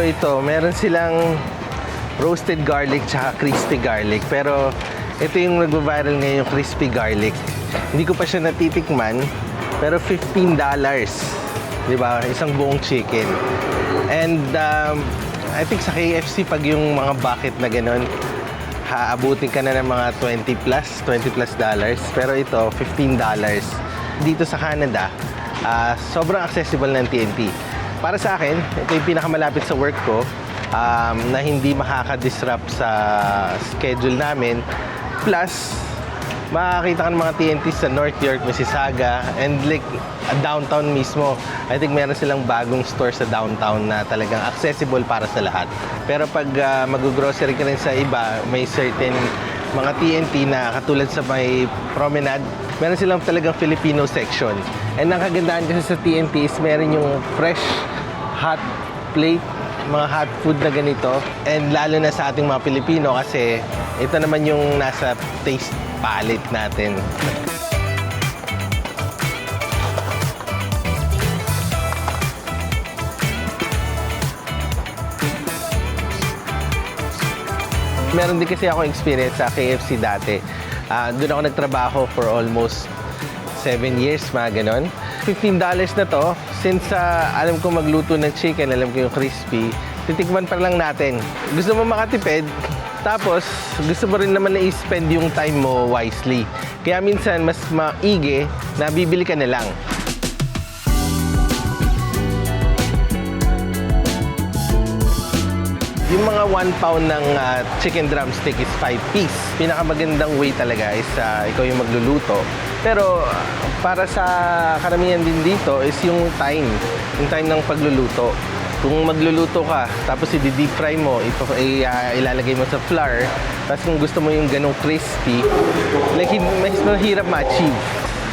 ito, meron silang roasted garlic tsaka crispy garlic. Pero ito yung nagvo-viral ngayon, yung crispy garlic. Hindi ko pa siya natitikman, pero $15. Diba? Isang buong chicken. And I think sa KFC, pag yung mga bucket na ganun, haabutin ka na ng mga $20 plus dollars. Pero ito, $15. Dito sa Canada, sobrang accessible ng TNT. Para sa akin, ito yung pinakamalapit sa work ko, na hindi makaka-disrupt sa schedule namin. Plus, makakita ka ng mga TNT sa North York, Mississauga, and like downtown mismo. I think meron silang bagong store sa downtown na talagang accessible para sa lahat. Pero pag mag-grocery ka rin sa iba, may certain mga TNT na katulad sa may promenade, meron silang talagang Filipino section. And ang kagandahan kasi sa TNT is meron yung fresh, hot plate, mga hot food na ganito. And lalo na sa ating mga Pilipino kasi ito naman yung nasa taste palette natin. Meron din kasi ako experience sa KFC dati. Doon ako nagtrabaho for almost 7 years, mga ganon. $15 na to. Since alam ko magluto ng chicken, alam ko yung crispy, titikman pa lang natin. Gusto mo makatipid, tapos gusto mo rin naman na i-spend yung time mo wisely. Kaya minsan mas maigi na bibili ka na lang. Yung mga 1 pound ng chicken drumstick is 5 piece. Pinakamagandang way talaga is ikaw yung magluluto. Pero para sa karamihan din dito is yung time ng pagluluto. Kung magluluto ka, tapos i-deep fry mo, ilalagay mo sa flour, tapos kung gusto mo yung ganong crispy, like mas mahirap ma-achieve.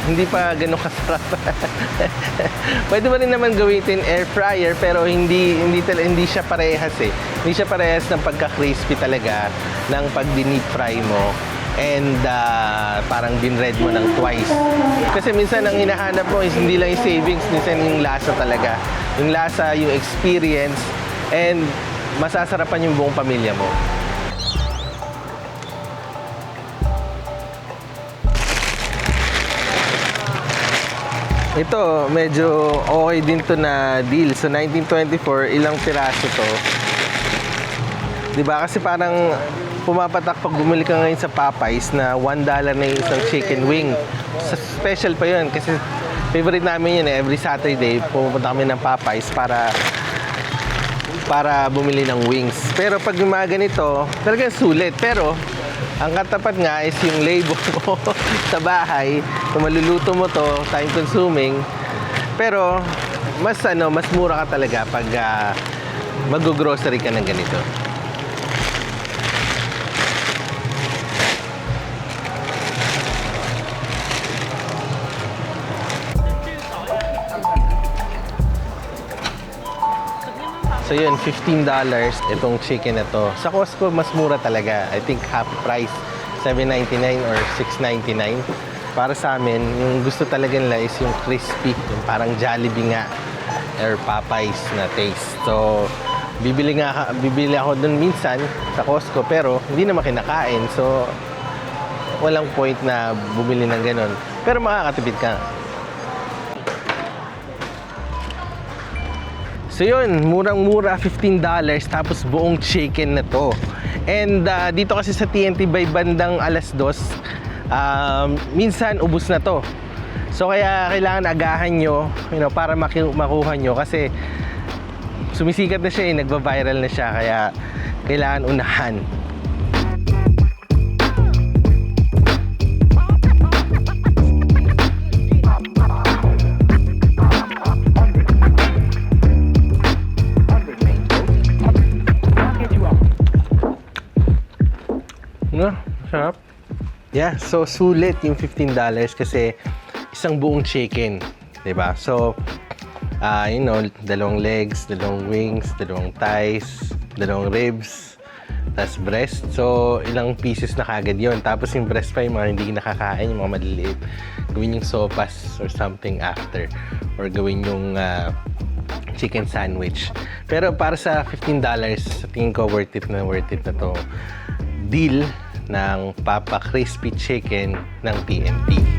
Hindi pa ganun kasarap. Pwede mo rin naman gawin air fryer, pero hindi siya parehas eh. Hindi siya parehas ng pagka-crispy talaga ng pag-deep fry mo. And parang dinred mo ng twice. Kasi minsan ang hinahanap mo is hindi lang yung savings, minsan yung lasa talaga. Yung lasa, yung experience, and masasarapan yung buong pamilya mo. Ito, medyo okay din to na deal. So, 1924, ilang piraso to? Diba? Kasi parang pumapatak pag bumili ka ngayon sa Popeyes na $1 na yung isang chicken wing. Special pa yun kasi favorite namin yun eh. Every Saturday, pumunta kami ng Popeyes para bumili ng wings. Pero pag yung mga ganito, talagang sulit. Pero ang katapat nga is yung labor mo sa bahay. Kung maluluto mo to, time consuming. Pero mas mura ka talaga pag mag-grocery ka ng ganito. So yun, $15 itong chicken na to. Sa Costco, mas mura talaga. I think half price, $7.99 or $6.99. Para sa amin, yung gusto talaga nila is yung crispy, yung parang Jollibee nga or Popeyes na taste. So, bibili ako dun minsan sa Costco, pero hindi naman kinakain. So, walang point na bumili ng ganun. Pero makakatipid ka. So yun, murang-mura, $15, tapos buong chicken na to. And dito kasi sa TNT by bandang 2:00, minsan ubos na to. So kaya kailangan agahan nyo, para makuha nyo. Kasi sumisikat na siya, nagva-viral na siya. Kaya kailangan unahan. Sarap. Yeah, so sulit yung $15 kasi isang buong chicken, 'di ba? So, dalawang legs, dalawang wings, dalawang thighs, dalawang ribs, tas breast. So, ilang pieces na kagad yun. Tapos yung breast pa, yung mga hindi nakakain, yung mga maliliit, gawin yung sopas or something after. Or gawin yung chicken sandwich. Pero para sa $15, sa tingin ko worth it na to deal ng Papa Crispy Chicken ng PNP.